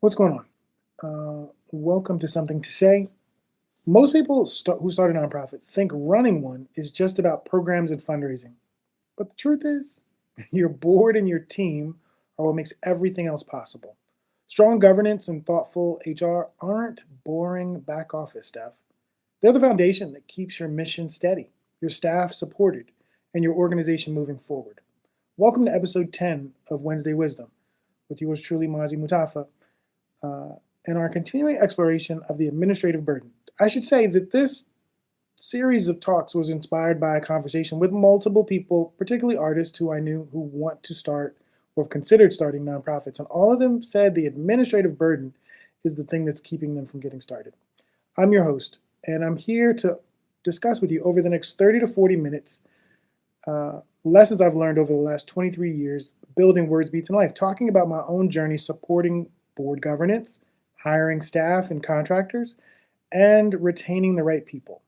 What's going on? Welcome to Something to Say. Most people who start a nonprofit think running one is just about programs and fundraising. But the truth is, your board and your team are what makes everything else possible. Strong governance and thoughtful HR aren't boring back office stuff. They're the foundation that keeps your mission steady, your staff supported, and your organization moving forward. Welcome to episode 10 of Wednesday Wisdom with yours truly, Mazi Mutafa, uh, and our continuing exploration of the administrative burden. I should say that this series of talks was inspired by a conversation with multiple people, particularly artists who I knew who want to start or have considered starting nonprofits, and all of them said the administrative burden is the thing that's keeping them from getting started. I'm your host, and I'm here to discuss with you over the next 30 to 40 minutes lessons I've learned over the last 23 years building Words Beats in Life, talking about my own journey supporting board governance, hiring staff and contractors, and retaining the right people.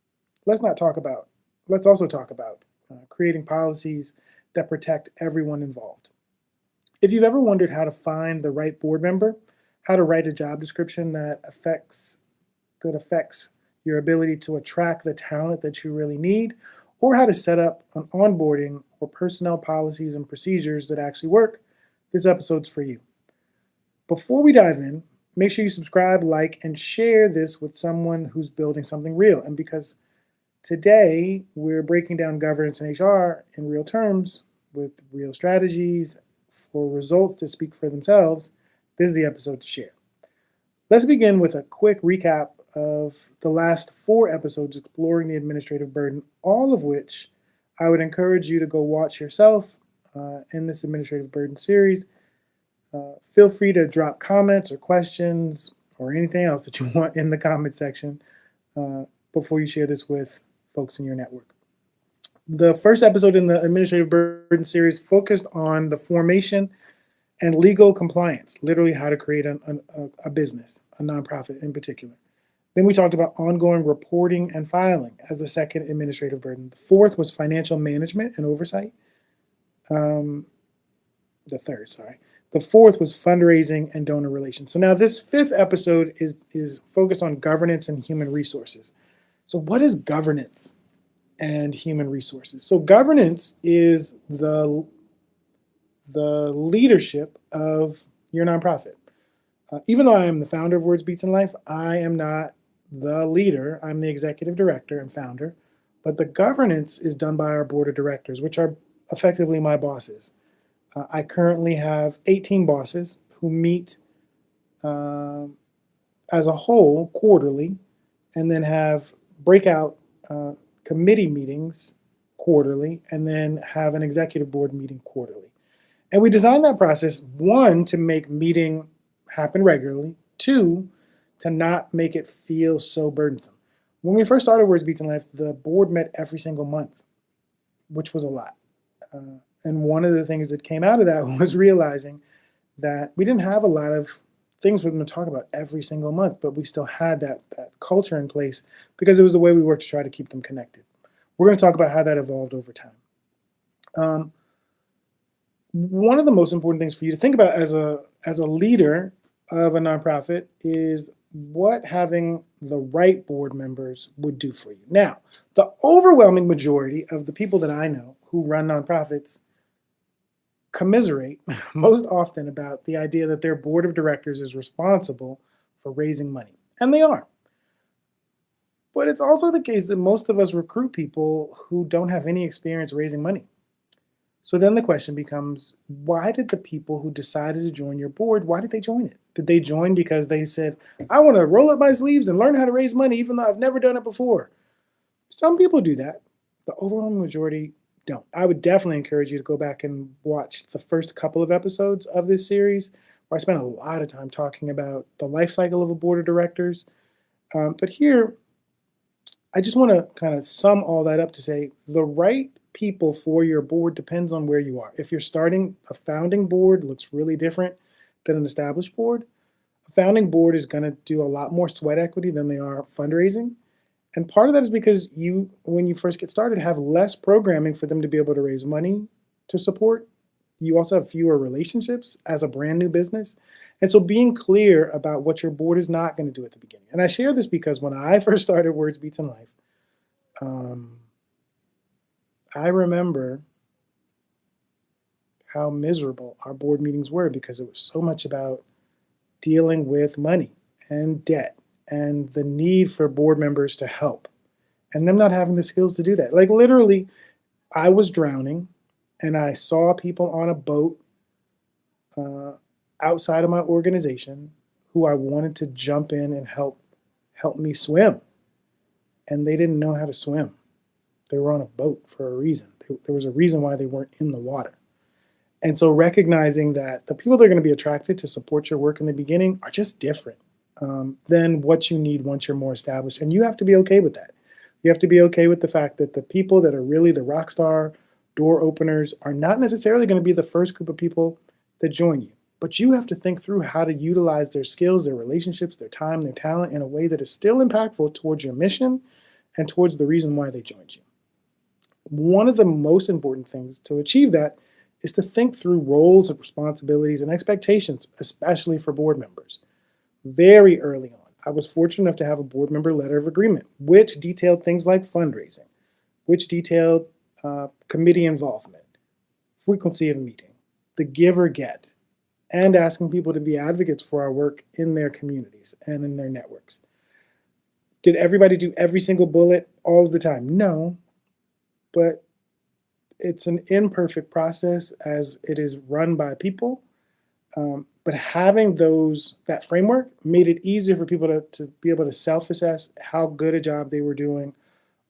Let's also talk about creating policies that protect everyone involved. If you've ever wondered how to find the right board member, how to write a job description that affects your ability to attract the talent that you really need, or how to set up an onboarding or personnel policies and procedures that actually work, this episode's for you. Before we dive in, make sure you subscribe, like, and share this with someone who's building something real. And because today we're breaking down governance and HR in real terms with real strategies for results to speak for themselves, this is the episode to share. Let's begin with a quick recap of the last 4 episodes exploring the administrative burden, all of which I would encourage you to go watch yourself in this administrative burden series. Feel free to drop comments or questions or anything else that you want in the comment section before you share this with folks in your network. The first episode in the administrative burden series focused on the formation and legal compliance, literally how to create a business, a nonprofit in particular. Then we talked about ongoing reporting and filing as the second administrative burden. The fourth was financial management and oversight. The third, sorry. The fourth was fundraising and donor relations. So now this 5th episode is focused on governance and human resources. So what is governance and human resources? So governance is the leadership of your nonprofit. Even though I am the founder of Words Beats in Life, I am not the leader. I'm the executive director and founder, but the governance is done by our board of directors, which are effectively my bosses. I currently have 18 bosses who meet as a whole quarterly, and then have breakout committee meetings quarterly, and then have an executive board meeting quarterly. And we designed that process, 1, to make meeting happen regularly, 2, to not make it feel so burdensome. When we first started Words Beats in Life, the board met every single month, which was a lot. And one of the things that came out of that was realizing that we didn't have a lot of things for them to talk about every single month, but we still had that culture in place because it was the way we worked to try to keep them connected. We're going to talk about how that evolved over time. One of the most important things for you to think about as a leader of a nonprofit is what having the right board members would do for you. Now, the overwhelming majority of the people that I know who run nonprofits commiserate most often about the idea that their board of directors is responsible for raising money. And they are. But it's also the case that most of us recruit people who don't have any experience raising money. So then the question becomes, why did the people who decided to join your board, why did they join it? Did they join because they said, I want to roll up my sleeves and learn how to raise money even though I've never done it before? Some people do that. The overwhelming majority don't. I would definitely encourage you to go back and watch the first couple of episodes of this series, where I spent a lot of time talking about the life cycle of a board of directors. But here, I just want to kind of sum all that up to say the right people for your board depends on where you are. If you're starting a founding board, looks really different than an established board. A founding board is going to do a lot more sweat equity than they are fundraising. And part of that is because you, when you first get started, have less programming for them to be able to raise money to support You also have fewer relationships as a brand new business. And so being clear about what your board is not going to do at the beginning. And I share this because when I first started Words Beats in Life, um, I remember how miserable our board meetings were because it was so much about dealing with money and debt and the need for board members to help and them not having the skills to do that. Like literally, I was drowning and I saw people on a boat uh, outside of my organization who I wanted to jump in and help me swim, and they didn't know how to swim. They were on a boat for a reason. There was a reason why they weren't in the water. And so recognizing that the people that are going to be attracted to support your work in the beginning are just different than what you need once you're more established. And you have to be okay with that. You have to be okay with the fact that the people that are really the rock star door openers are not necessarily going to be the first group of people that join you. But you have to think through how to utilize their skills, their relationships, their time, their talent in a way that is still impactful towards your mission and towards the reason why they joined you. One of the most important things to achieve that is to think through roles and responsibilities and expectations, especially for board members. Very early on, I was fortunate enough to have a board member letter of agreement, which detailed things like fundraising, which detailed committee involvement, frequency of meeting, the give or get, and asking people to be advocates for our work in their communities and in their networks. Did everybody do every single bullet all of the time? No, but it's an imperfect process as it is run by people. But having that framework made it easier for people to be able to self-assess how good a job they were doing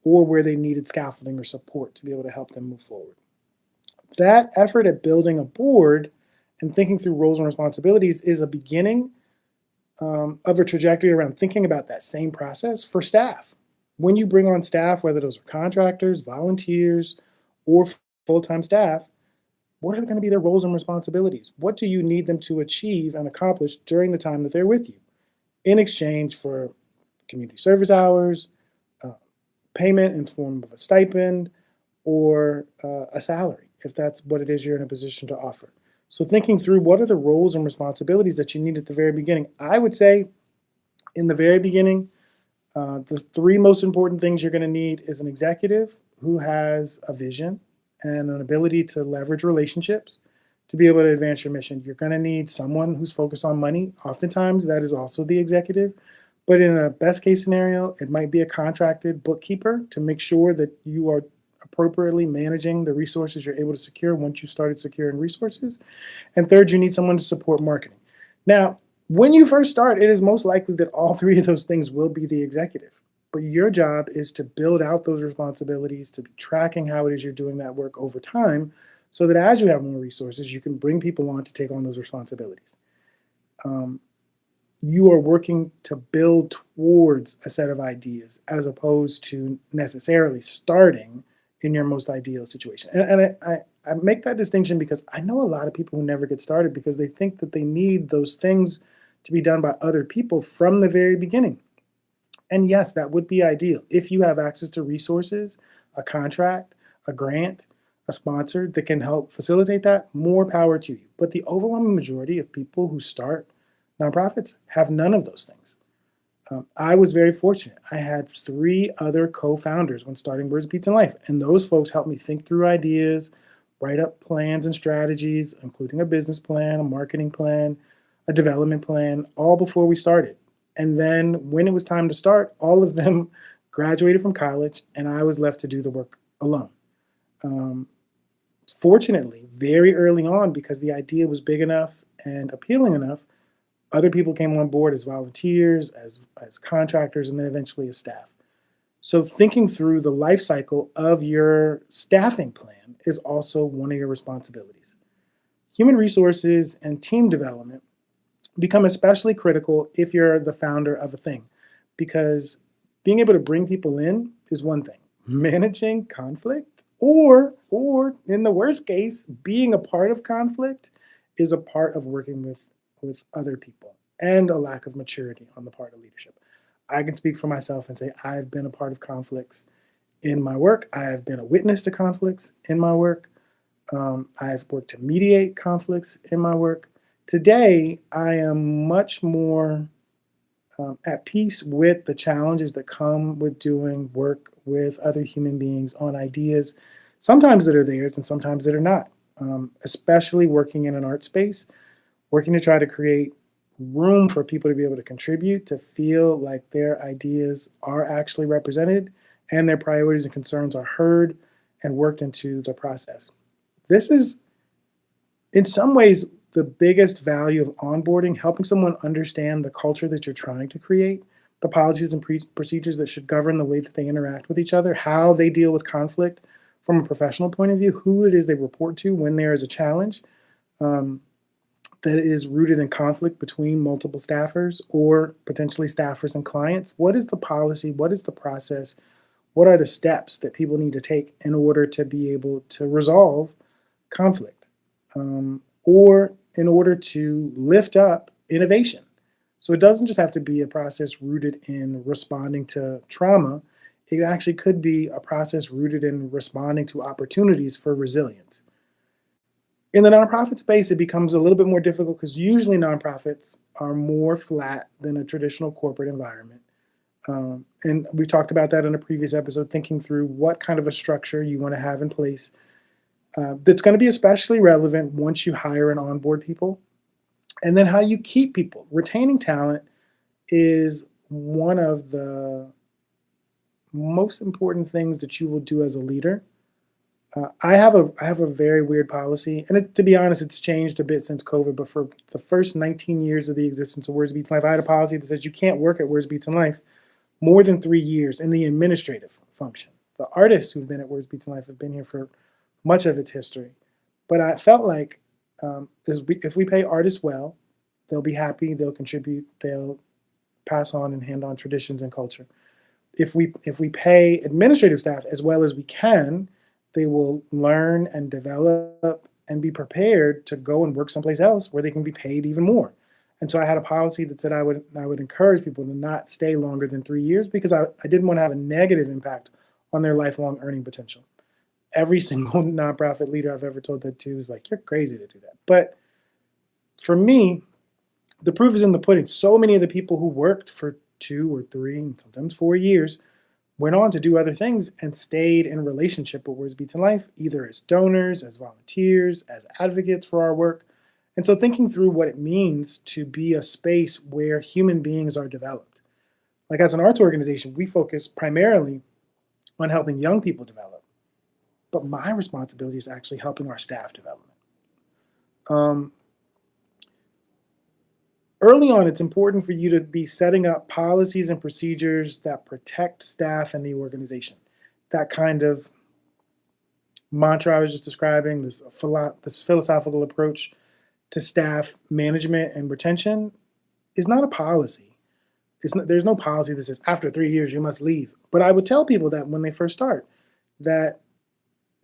or where they needed scaffolding or support to be able to help them move forward. That effort at building a board and thinking through roles and responsibilities is a beginning of a trajectory around thinking about that same process for staff. When you bring on staff, whether those are contractors, volunteers, or full-time staff, what are going to be their roles and responsibilities? What do you need them to achieve and accomplish during the time that they're with you in exchange for community service hours, uh, payment in form of a stipend, or a salary, if that's what it is you're in a position to offer. So thinking through what are the roles and responsibilities that you need at the very beginning. I would say in the very beginning, the three most important things you're going to need is an executive who has a vision and an ability to leverage relationships to be able to advance your mission. You're going to need someone who's focused on money. Oftentimes, that is also the executive. But in a best case scenario, it might be a contracted bookkeeper to make sure that you are appropriately managing the resources you're able to secure once you started securing resources. And third, you need someone to support marketing. Now, when you first start, it is most likely that all three of those things will be the executive. But your job is to build out those responsibilities, to be tracking how it is you're doing that work over time, so that as you have more resources, you can bring people on to take on those responsibilities. You are working to build towards a set of ideas as opposed to necessarily starting in your most ideal situation. And I make that distinction because I know a lot of people who never get started because they think that they need those things to be done by other people from the very beginning. And yes, that would be ideal. If you have access to resources, a contract, a grant, a sponsor that can help facilitate that, more power to you. But the overwhelming majority of people who start nonprofits have none of those things. I was very fortunate. I had three other co-founders when starting Words Beats in Life, and those folks helped me think through ideas, write up plans and strategies, including a business plan, a marketing plan, a development plan, all before we started. And then when it was time to start, all of them graduated from college, and I was left to do the work alone. Fortunately, very early on, because the idea was big enough and appealing enough, other people came on board as volunteers, as contractors, and then eventually as staff. So thinking through the life cycle of your staffing plan is also one of your responsibilities. Human resources and team development become especially critical if you're the founder of a thing, because being able to bring people in is one thing. Managing conflict or in the worst case, being a part of conflict is a part of working with other people and a lack of maturity on the part of leadership. I can speak for myself and say I've been a part of conflicts in my work. I have been a witness to conflicts in my work. I've worked to mediate conflicts in my work. Today, I am much more at peace with the challenges that come with doing work with other human beings on ideas, sometimes that are theirs and sometimes that are not. Especially working in an art space, working to try to create room for people to be able to contribute, to feel like their ideas are actually represented and their priorities and concerns are heard and worked into the process. This is, in some ways, the biggest value of onboarding, helping someone understand the culture that you're trying to create, the policies and procedures that should govern the way that they interact with each other, how they deal with conflict from a professional point of view, who it is they report to when there is a challenge um, that is rooted in conflict between multiple staffers or potentially staffers and clients. What is the policy? What is the process? What are the steps that people need to take in order to be able to resolve conflict, or in order to lift up innovation? So it doesn't just have to be a process rooted in responding to trauma. It actually could be a process rooted in responding to opportunities for resilience. In the nonprofit space, it becomes a little bit more difficult because usually nonprofits are more flat than a traditional corporate environment. And we've talked about that in a previous episode, thinking through what kind of a structure you want to have in place that's going to be especially relevant once you hire and onboard people, and then how you keep people. Retaining talent is one of the most important things that you will do as a leader. I have a very weird policy, and to be honest, it's changed a bit since COVID. But for the first 19 years of the existence of Words Beats Life, I had a policy that says you can't work at Words Beats in Life more than 3 years in the administrative function. The artists who've been at Words Beats in Life have been here for much of its history. But I felt like if we pay artists well, they'll be happy, they'll contribute, they'll pass on and hand on traditions and culture. If we pay administrative staff as well as we can, they will learn and develop and be prepared to go and work someplace else where they can be paid even more. And so I had a policy that said I would encourage people to not stay longer than 3 years because I didn't want to have a negative impact on their lifelong earning potential. Every single nonprofit leader I've ever told that to is like, you're crazy to do that. But for me, the proof is in the pudding. So many of the people who worked for 2 or 3 and sometimes 4 years went on to do other things and stayed in relationship with Words Beats in Life, either as donors, as volunteers, as advocates for our work. And so thinking through what it means to be a space where human beings are developed. Like as an arts organization, we focus primarily on helping young people develop, but my responsibility is actually helping our staff development. Um, Early on, it's important for you to be setting up policies and procedures that protect staff and the organization. That kind of mantra I was just describing, this philosophical approach to staff management and retention, is not a policy. There's no policy that says after 3 years you must leave. But I would tell people that when they first start, that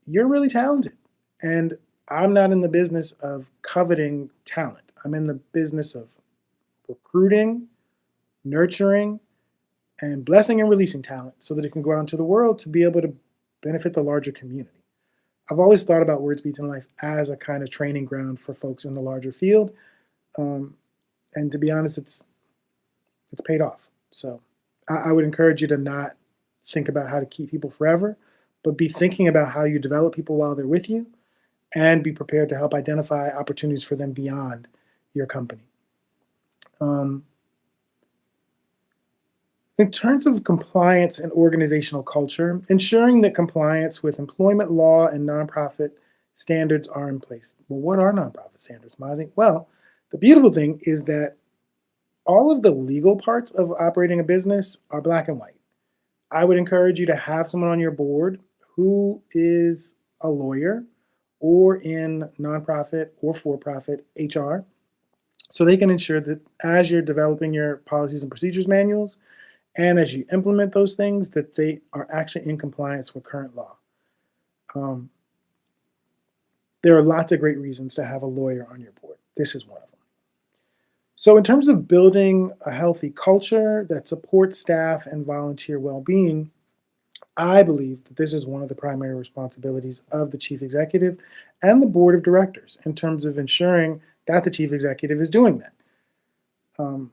you're really talented. And I'm not in the business of coveting talent. I'm in the business of recruiting, nurturing, and blessing and releasing talent so that it can go out into the world to be able to benefit the larger community. I've always thought about Words Beats in Life as a kind of training ground for folks in the larger field. And to be honest, it's paid off. So I would encourage you to not think about how to keep people forever, but be thinking about how you develop people while they're with you and be prepared to help identify opportunities for them beyond your company. In terms of compliance and organizational culture, ensuring that compliance with employment law and nonprofit standards are in place. Well, what are nonprofit standards, Mazi? Well, the beautiful thing is that all of the legal parts of operating a business are black and white. I would encourage you to have someone on your board who is a lawyer or in nonprofit or for-profit HR, so they can ensure that as you're developing your policies and procedures manuals, and as you implement those things, that they are actually in compliance with current law. There are lots of great reasons to have a lawyer on your board. This is one of them. So in terms of building a healthy culture that supports staff and volunteer well-being, I believe that this is one of the primary responsibilities of the chief executive and the board of directors in terms of ensuring that the chief executive is doing that. Um,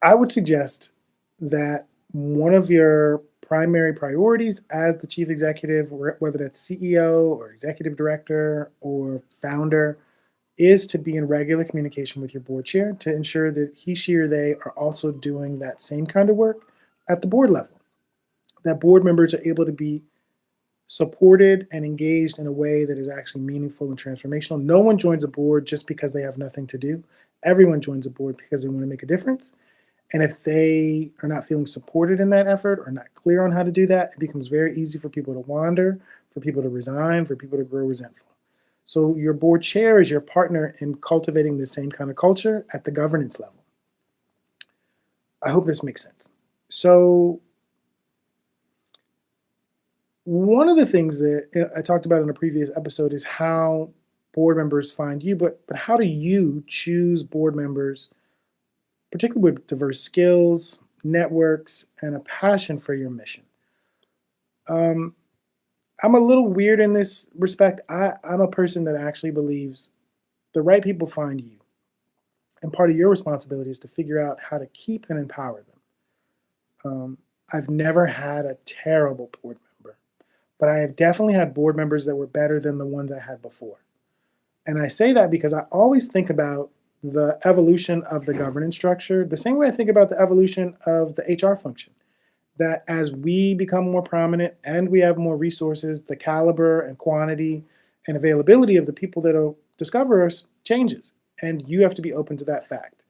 I would suggest that one of your primary priorities as the chief executive, whether that's CEO or executive director or founder, is to be in regular communication with your board chair to ensure that he, she, or they are also doing that same kind of work at the board level. That board members are able to be supported and engaged in a way that is actually meaningful and transformational. No one joins a board just because they have nothing to do. Everyone joins a board because they want to make a difference. And if they are not feeling supported in that effort or not clear on how to do that, it becomes very easy for people to wander, for people to resign, for people to grow resentful. So your board chair is your partner in cultivating the same kind of culture at the governance level. I hope this makes sense. So one of the things that I talked about in a previous episode is how board members find you, but how do you choose board members, particularly with diverse skills, networks, and a passion for your mission? Um, I'm a little weird in this respect. I'm a person that actually believes the right people find you. And part of your responsibility is to figure out how to keep and empower them. I've never had a terrible board member, but I have definitely had board members that were better than the ones I had before. And I say that because I always think about the evolution of the governance structure the same way I think about the evolution of the HR function. That as we become more prominent and we have more resources, the caliber and quantity and availability of the people that'll discover us changes. And you have to be open to that fact.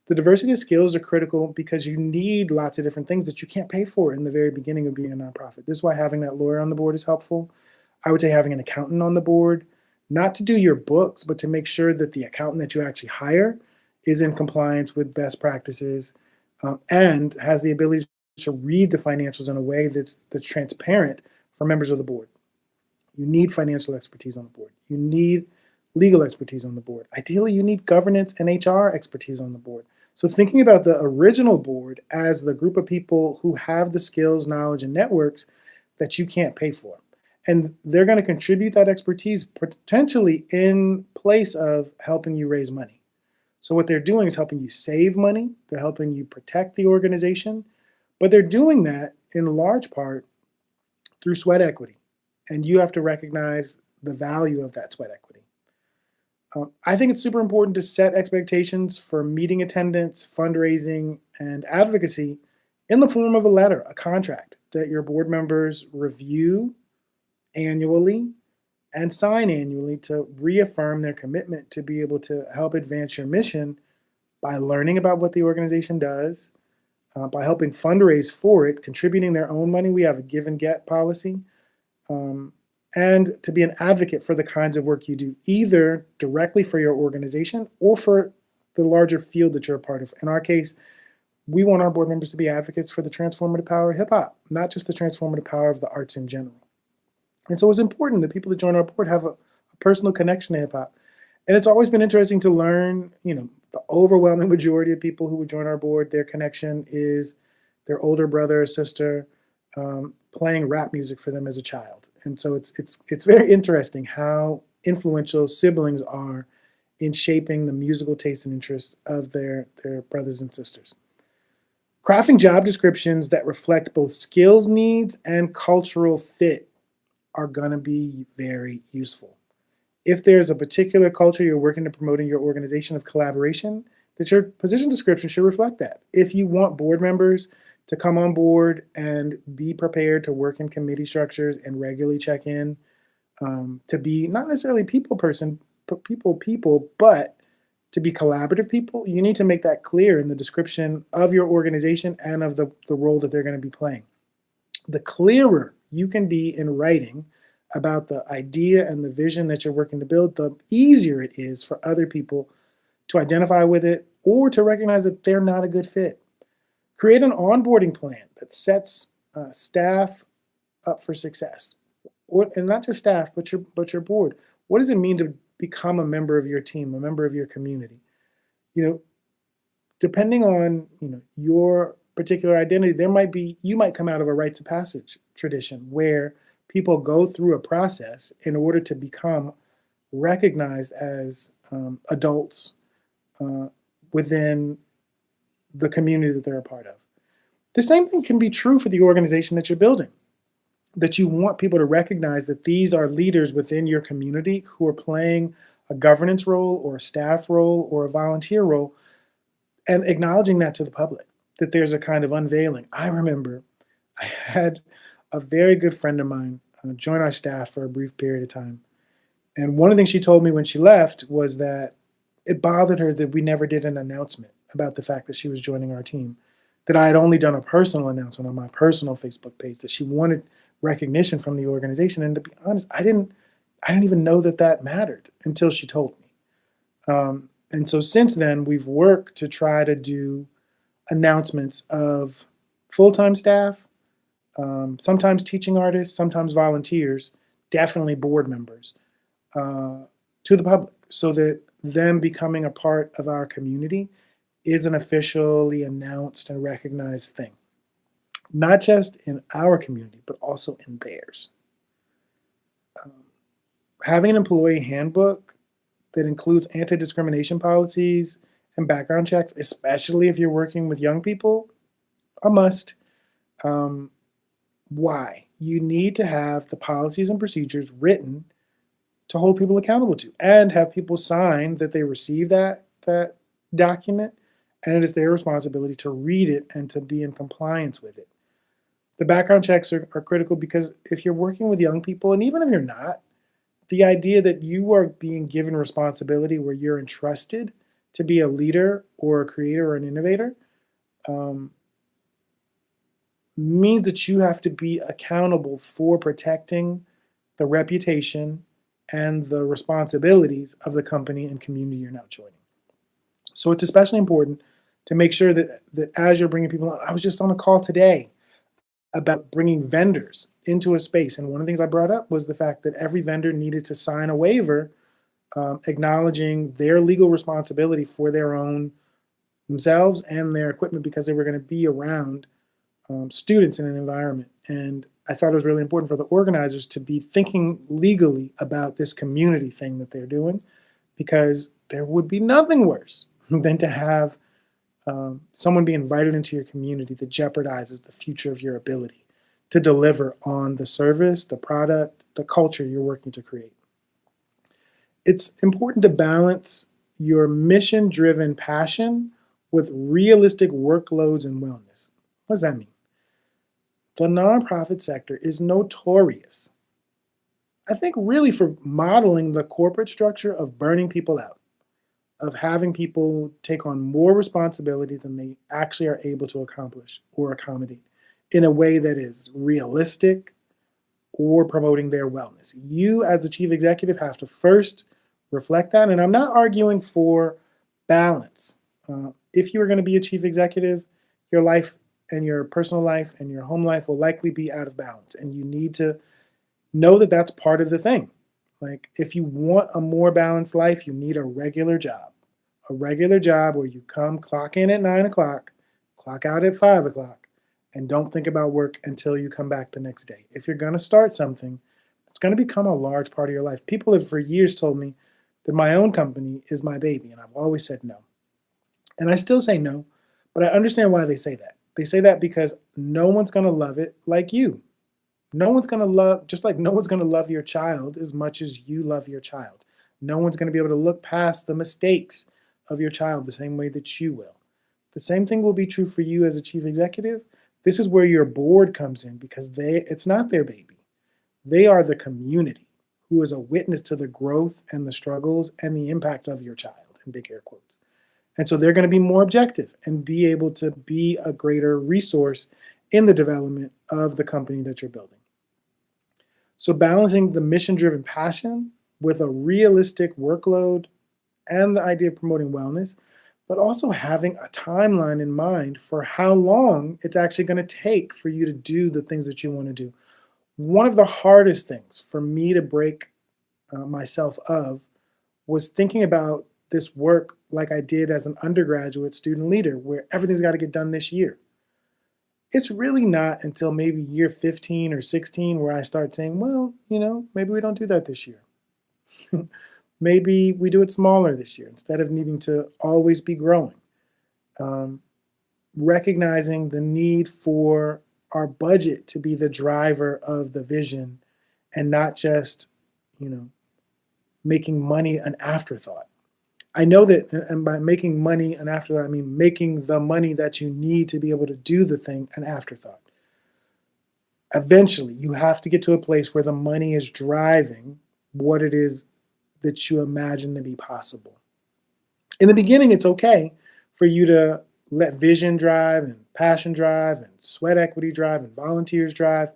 The diversity of skills are critical because you need lots of different things that you can't pay for in the very beginning of being a nonprofit. This is why having that lawyer on the board is helpful. I would say having an accountant on the board, not to do your books, but to make sure that the accountant that you actually hire is in compliance with best practices, and has the ability to read the financials in a way that's transparent for members of the board. You need financial expertise on the board. You need legal expertise on the board. Ideally, you need governance and HR expertise on the board. So thinking about the original board as the group of people who have the skills, knowledge, and networks that you can't pay for. And they're going to contribute that expertise potentially in place of helping you raise money. So what they're doing is helping you save money. They're helping you protect the organization, but they're doing that in large part through sweat equity. And you have to recognize the value of that sweat equity. I think it's super important to set expectations for meeting attendance, fundraising, and advocacy in the form of a letter, a contract that your board members review annually and sign annually to reaffirm their commitment to be able to help advance your mission by learning about what the organization does, by helping fundraise for it, contributing their own money. We have a give and get policy. And to be an advocate for the kinds of work you do, either directly for your organization or for the larger field that you're a part of. In our case, we want our board members to be advocates for the transformative power of hip hop, not just the transformative power of the arts in general. And so it's important that people that join our board have a personal connection to hip hop. And it's always been interesting to learn, the overwhelming majority of people who would join our board, their connection is their older brother or sister playing rap music for them as a child. And so it's very interesting how influential siblings are in shaping the musical tastes and interests of their brothers and sisters. Crafting job descriptions that reflect both skills needs and cultural fit are going to be very useful. If there's a particular culture you're working to promote in your organization of collaboration, that your position description should reflect that. If you want board members to come on board and be prepared to work in committee structures and regularly check in, to be not necessarily people, but to be collaborative people, you need to make that clear in the description of your organization and of the role that they're going to be playing. The clearer you can be in writing about the idea and the vision that you're working to build, the easier it is for other people to identify with it or to recognize that they're not a good fit. Create an onboarding plan that sets staff up for success, and not just staff, but your board. What does it mean to become a member of your team, a member of your community? depending on your particular identity, you might come out of a rites of passage tradition where people go through a process in order to become recognized as adults uh, within the community that they're a part of. The same thing can be true for the organization that you're building, that you want people to recognize that these are leaders within your community who are playing a governance role or a staff role or a volunteer role, and acknowledging that to the public, that there's a kind of unveiling. I remember I had a very good friend of mine join our staff for a brief period of time. And one of the things she told me when she left was that it bothered her that we never did an announcement about the fact that she was joining our team, that I had only done a personal announcement on my personal Facebook page, that she wanted recognition from the organization. And to be honest, I didn't even know that that mattered until she told me. And so since then, we've worked to try to do announcements of full-time staff, sometimes teaching artists, sometimes volunteers, definitely board members, to the public, so that them becoming a part of our community is an officially announced and recognized thing, not just in our community, but also in theirs. Um, Having an employee handbook that includes anti-discrimination policies and background checks, especially if you're working with young people, a must. Um, why? You need to have the policies and procedures written to hold people accountable to, and have people sign that they receive that document, and it is their responsibility to read it and to be in compliance with it. The background checks are critical because if you're working with young people, and even if you're not, the idea that you are being given responsibility where you're entrusted to be a leader or a creator or an innovator um, means that you have to be accountable for protecting the reputation and the responsibilities of the company and community you're now joining. So it's especially important to make sure that as you're bringing people on, I was just on a call today about bringing vendors into a space. And one of the things I brought up was the fact that every vendor needed to sign a waiver acknowledging their legal responsibility for their own themselves and their equipment, because they were going to be around students in an environment. And I thought it was really important for the organizers to be thinking legally about this community thing that they're doing, because there would be nothing worse than to have someone be invited into your community that jeopardizes the future of your ability to deliver on the service, the product, the culture you're working to create. It's important to balance your mission-driven passion with realistic workloads and wellness. What does that mean? The nonprofit sector is notorious, I think, really for modeling the corporate structure of burning people out, of having people take on more responsibility than they actually are able to accomplish or accommodate in a way that is realistic or promoting their wellness. You, as the chief executive, have to first reflect that. And I'm not arguing for balance. If you are going to be a chief executive, your life and your personal life and your home life will likely be out of balance. And you need to know that that's part of the thing. Like, if you want a more balanced life, you need a regular job. A regular job where you come, clock in at 9 o'clock, clock out at 5 o'clock, and don't think about work until you come back the next day. If you're going to start something, it's going to become a large part of your life. People have for years told me that my own company is my baby, and I've always said no. And I still say no, but I understand why they say that. They say that because no one's going to love it like you. No one's going to love, just like no one's going to love your child as much as you love your child. No one's going to be able to look past the mistakes of your child the same way that you will. The same thing will be true for you as a chief executive. This is where your board comes in, because it's not their baby. They are the community who is a witness to the growth and the struggles and the impact of your child, in big air quotes. And so they're going to be more objective and be able to be a greater resource in the development of the company that you're building. So balancing the mission-driven passion with a realistic workload and the idea of promoting wellness, but also having a timeline in mind for how long it's actually going to take for you to do the things that you want to do. One of the hardest things for me to break myself of was thinking about this work like I did as an undergraduate student leader, where everything's got to get done this year. It's really not until maybe year 15 or 16 where I start saying, well, maybe we don't do that this year. Maybe we do it smaller this year instead of needing to always be growing. Recognizing the need for our budget to be the driver of the vision and not just, making money an afterthought. I know that, and by making money an afterthought, I mean making the money that you need to be able to do the thing an afterthought. Eventually, you have to get to a place where the money is driving what it is that you imagine to be possible. In the beginning, it's okay for you to let vision drive and passion drive and sweat equity drive and volunteers drive.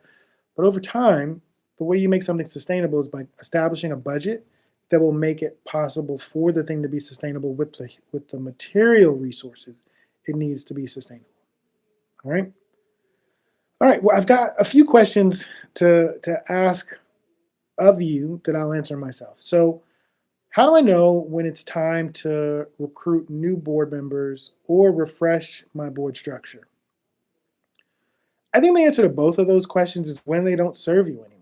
But over time, the way you make something sustainable is by establishing a budget that will make it possible for the thing to be sustainable with the material resources it needs to be sustainable. All right? All right, well, I've got a few questions to ask of you that I'll answer myself. So, how do I know when it's time to recruit new board members or refresh my board structure? I think the answer to both of those questions is when they don't serve you anymore.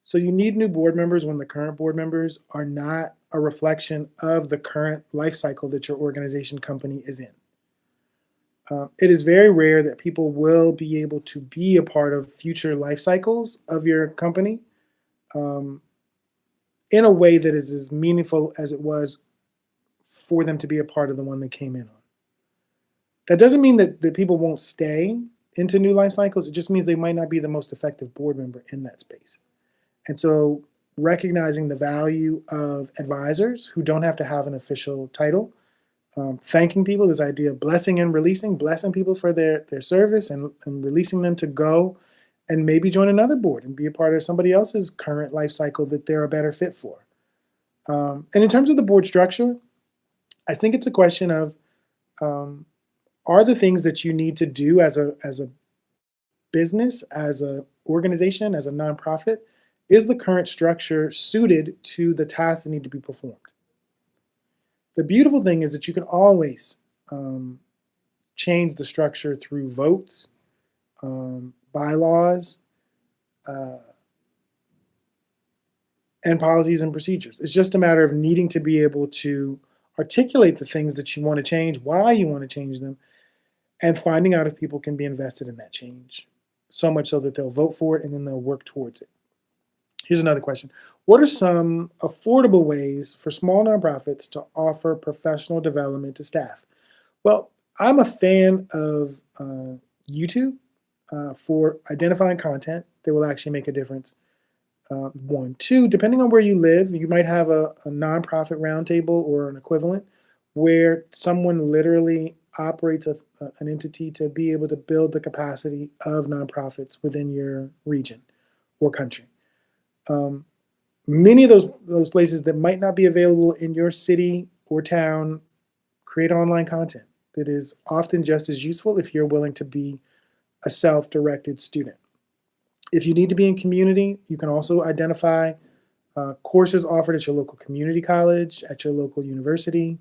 So you need new board members when the current board members are not a reflection of the current life cycle that your organization company is in. It is very rare that people will be able to be a part of future life cycles of your company in a way that is as meaningful as it was for them to be a part of the one they came in on. That doesn't mean that people won't stay into new life cycles. It just means they might not be the most effective board member in that space. And so recognizing the value of advisors who don't have to have an official title, thanking people, this idea of blessing and releasing, blessing people for their service and releasing them to go and maybe join another board and be a part of somebody else's current life cycle that they're a better fit for. And in terms of the board structure, I think it's a question of, are the things that you need to do as a business, as an organization, as a nonprofit, is the current structure suited to the tasks that need to be performed? The beautiful thing is that you can always change the structure through votes, bylaws, and policies and procedures. It's just a matter of needing to be able to articulate the things that you want to change, why you want to change them, and finding out if people can be invested in that change, so much so that they'll vote for it and then they'll work towards it. Here's another question. What are some affordable ways for small nonprofits to offer professional development to staff? Well, I'm a fan of YouTube for identifying content that will actually make a difference. One. Two, depending on where you live, you might have a nonprofit roundtable or an equivalent where someone literally operates an entity to be able to build the capacity of nonprofits within your region or country. Many of those places that might not be available in your city or town create online content that is often just as useful if you're willing to be a self-directed student. If you need to be in community, you can also identify courses offered at your local community college, at your local university,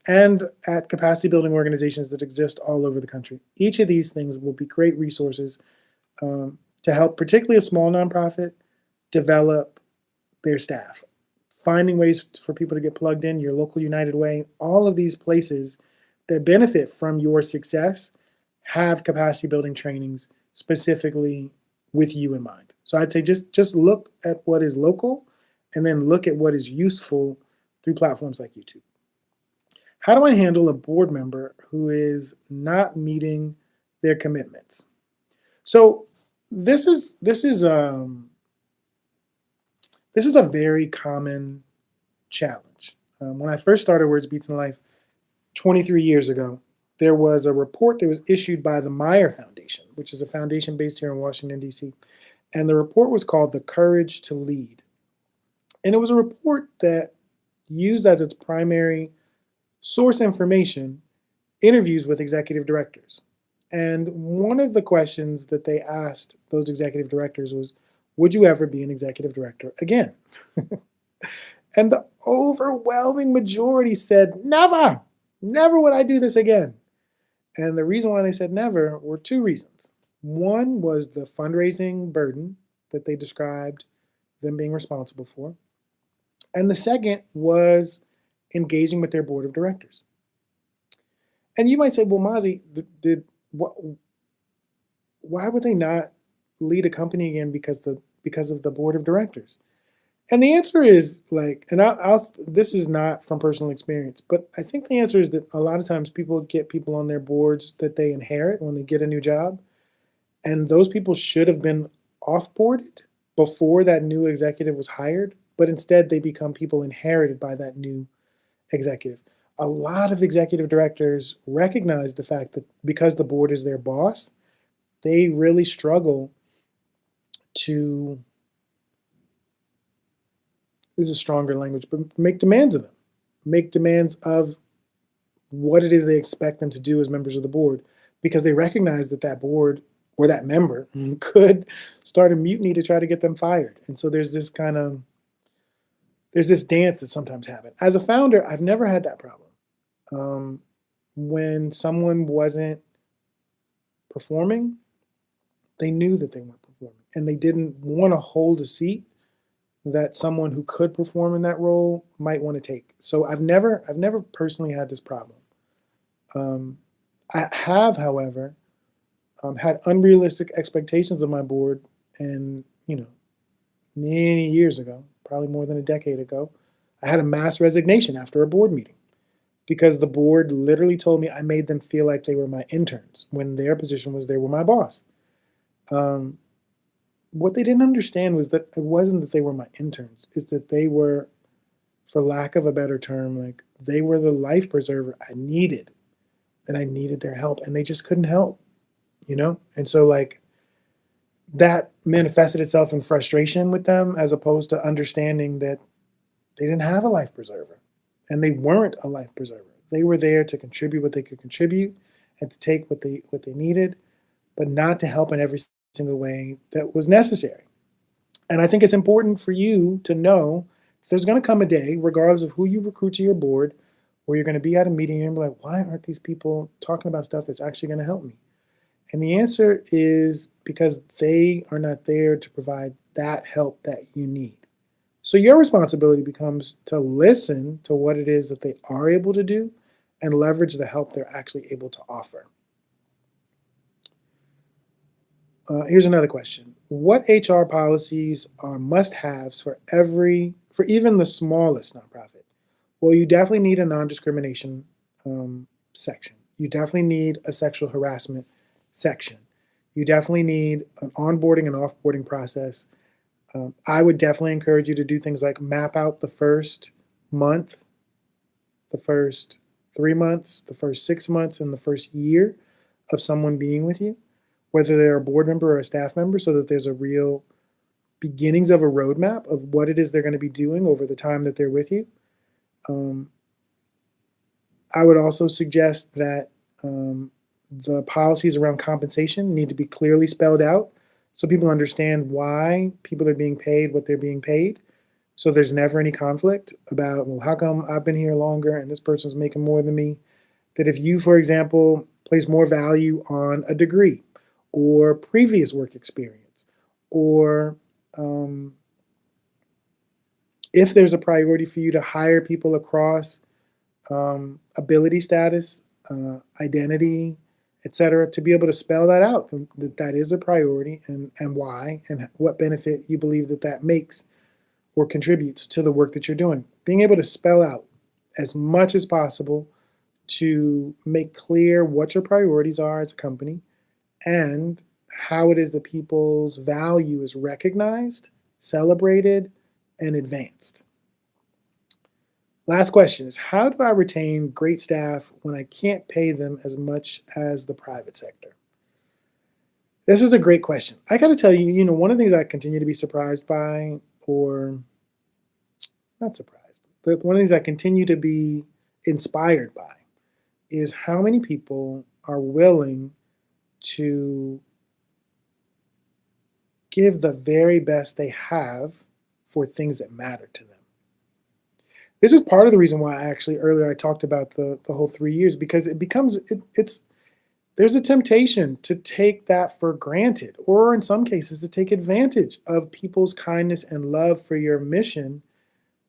and at capacity building organizations that exist all over the country. Each of these things will be great resources to help, particularly a small nonprofit, develop their staff. Finding ways for people to get plugged in, your local United Way, all of these places that benefit from your success have capacity building trainings specifically with you in mind. So I'd say just look at what is local and then look at what is useful through platforms like YouTube. How do I handle a board member who is not meeting their commitments? So this is a very common challenge. When I first started Words Beats in Life 23 years ago, there was a report that was issued by the Meyer Foundation, which is a foundation based here in Washington, D.C. And the report was called The Courage to Lead. And it was a report that used as its primary source information interviews with executive directors. And one of the questions that they asked those executive directors was, would you ever be an executive director again? And the overwhelming majority said, never, never would I do this again. And the reason why they said never were two reasons. One was the fundraising burden that they described them being responsible for. And the second was engaging with their board of directors. And you might say, well, Mazi, what, why would they not lead a company again because of the board of directors? And the answer is like, and this is not from personal experience, but I think the answer is that a lot of times people get people on their boards that they inherit when they get a new job, and those people should have been offboarded before that new executive was hired, but instead they become people inherited by that new executive. A lot of executive directors recognize the fact that because the board is their boss, they really struggle to, this is stronger language, but make demands of them, make demands of what it is they expect them to do as members of the board, because they recognize that that board or that member could start a mutiny to try to get them fired. And so there's this dance that sometimes happens. As a founder, I've never had that problem. When someone wasn't performing, they knew that they weren't performing, and they didn't want to hold a seat that someone who could perform in that role might want to take. So I've never personally had this problem. I have, however, had unrealistic expectations of my board, and many years ago, probably more than a decade ago, I had a mass resignation after a board meeting because the board literally told me I made them feel like they were my interns when their position was they were my boss. What they didn't understand was that it wasn't that they were my interns, it's that they were, for lack of a better term, like they were the life preserver I needed, and I needed their help, and they just couldn't help, And so like that manifested itself in frustration with them as opposed to understanding that they didn't have a life preserver and they weren't a life preserver. They were there to contribute what they could contribute and to take what they needed, but not to help in every single way that was necessary. And I think it's important for you to know there's going to come a day, regardless of who you recruit to your board, where you're going to be at a meeting and be like, why aren't these people talking about stuff that's actually going to help me? And the answer is because they are not there to provide that help that you need. So your responsibility becomes to listen to what it is that they are able to do and leverage the help they're actually able to offer. Here's another question. What HR policies are must-haves for even the smallest nonprofit? Well, you definitely need a non-discrimination section. You definitely need a sexual harassment section. You definitely need an onboarding and offboarding process. I would definitely encourage you to do things like map out the first month, the first 3 months, the first 6 months, and the first year of someone being with you, whether they're a board member or a staff member, so that there's a real beginnings of a roadmap of what it is they're going to be doing over the time that they're with you. I would also suggest that the policies around compensation need to be clearly spelled out so people understand why people are being paid what they're being paid. So there's never any conflict about, well, how come I've been here longer and this person's making more than me? That if you, for example, place more value on a degree or previous work experience, or if there's a priority for you to hire people across ability status, identity, etc., to be able to spell that out, that that is a priority and why, and what benefit you believe that that makes or contributes to the work that you're doing. Being able to spell out as much as possible to make clear what your priorities are as a company and how it is that people's value is recognized, celebrated, and advanced. Last question is, how do I retain great staff when I can't pay them as much as the private sector? This is a great question. I got to tell you, one of the things I continue to be surprised by, or not surprised, but one of the things I continue to be inspired by is how many people are willing to give the very best they have for things that matter to them. This is part of the reason why earlier I talked about the whole 3 years, because it's there's a temptation to take that for granted, or in some cases to take advantage of people's kindness and love for your mission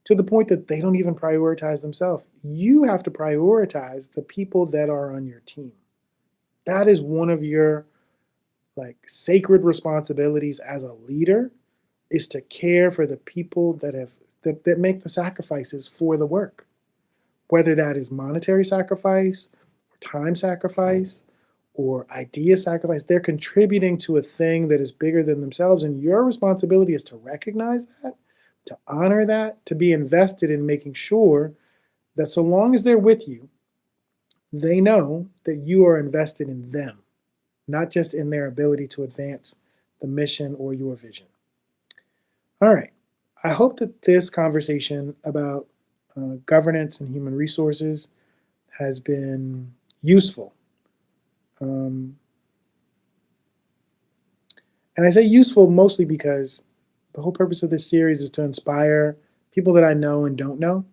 to the point that they don't even prioritize themselves. You have to prioritize the people that are on your team. That is one of your like sacred responsibilities as a leader, is to care for the people that make the sacrifices for the work, whether that is monetary sacrifice or time sacrifice or idea sacrifice. They're contributing to a thing that is bigger than themselves, and your responsibility is to recognize that, to honor that, to be invested in making sure that so long as they're with you, they know that you are invested in them, not just in their ability to advance the mission or your vision. All right. I hope that this conversation about governance and human resources has been useful. And I say useful mostly because the whole purpose of this series is to inspire people that I know and don't know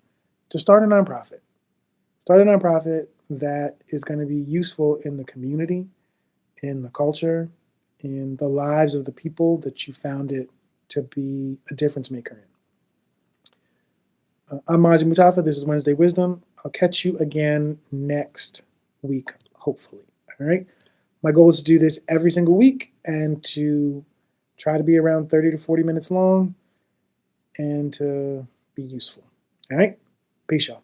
to start a nonprofit. Start a nonprofit that is going to be useful in the community, in the culture, in the lives of the people that you found it to be a difference maker in. I'm Maji Mutafa. This is Wednesday Wisdom. I'll catch you again next week, hopefully. All right. My goal is to do this every single week and to try to be around 30 to 40 minutes long and to be useful. All right. Peace, y'all.